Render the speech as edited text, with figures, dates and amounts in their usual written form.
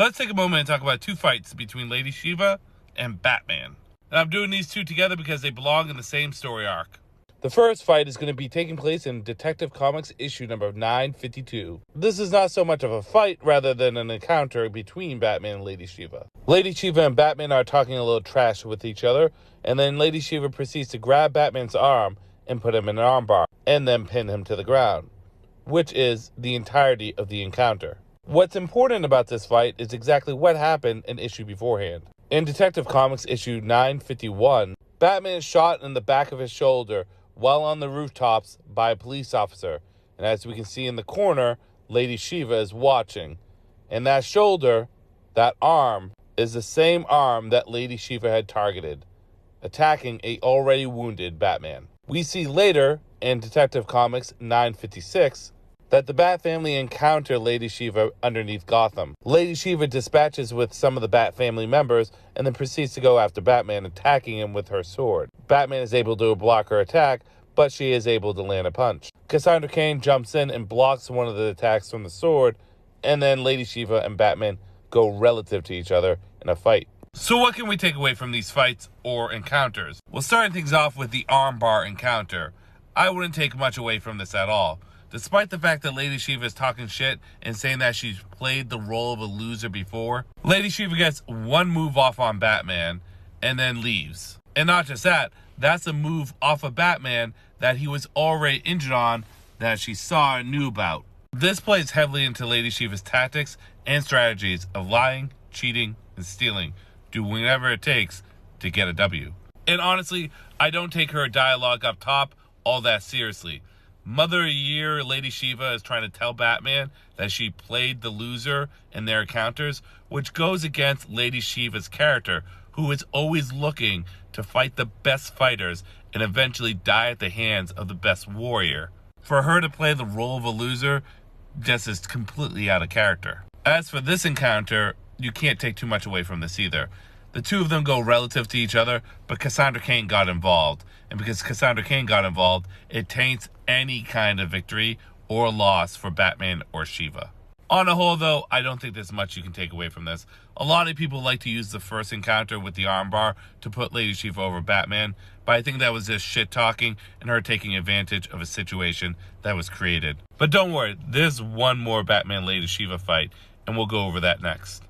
Let's take a moment and talk about two fights between Lady Shiva and Batman. And I'm doing these two together because they belong in the same story arc. The first fight is going to be taking place in Detective Comics issue number 952. This is not so much of a fight, rather than an encounter between Batman and Lady Shiva. Lady Shiva and Batman are talking a little trash with each other, and then Lady Shiva proceeds to grab Batman's arm and put him in an armbar, and then pin him to the ground, which is the entirety of the encounter. What's important about this fight is exactly what happened in issue beforehand. In Detective Comics issue 951, Batman is shot in the back of his shoulder while on the rooftops by a police officer. And as we can see in the corner, Lady Shiva is watching. And that shoulder, that arm, is the same arm that Lady Shiva had targeted, attacking a already wounded Batman. We see later in Detective Comics 956 that the Bat family encounter Lady Shiva underneath Gotham. Lady Shiva dispatches with some of the Bat family members and then proceeds to go after Batman, attacking him with her sword. Batman is able to block her attack, but she is able to land a punch. Cassandra Cain jumps in and blocks one of the attacks from the sword, and then Lady Shiva and Batman go relative to each other in a fight. So what can we take away from these fights or encounters? Well, starting things off with the armbar encounter, I wouldn't take much away from this at all. Despite the fact that Lady Shiva is talking shit and saying that she's played the role of a loser before, Lady Shiva gets one move off on Batman and then leaves. And not just that, that's a move off of Batman that he was already injured on that she saw and knew about. This plays heavily into Lady Shiva's tactics and strategies of lying, cheating, and stealing, doing whatever it takes to get a W. And honestly, I don't take her dialogue up top all that seriously. Mother of the Year Lady Shiva is trying to tell Batman that she played the loser in their encounters, which goes against Lady Shiva's character, who is always looking to fight the best fighters and eventually die at the hands of the best warrior. For her to play the role of a loser just is completely out of character. As for this encounter, you can't take too much away from this either. The two of them go relative to each other, but Cassandra Cain got involved. And because Cassandra Cain got involved, it taints any kind of victory or loss for Batman or Shiva. On the whole, though, I don't think there's much you can take away from this. A lot of people like to use the first encounter with the armbar to put Lady Shiva over Batman, but I think that was just shit-talking and her taking advantage of a situation that was created. But don't worry, there's one more Batman Lady Shiva fight, and we'll go over that next.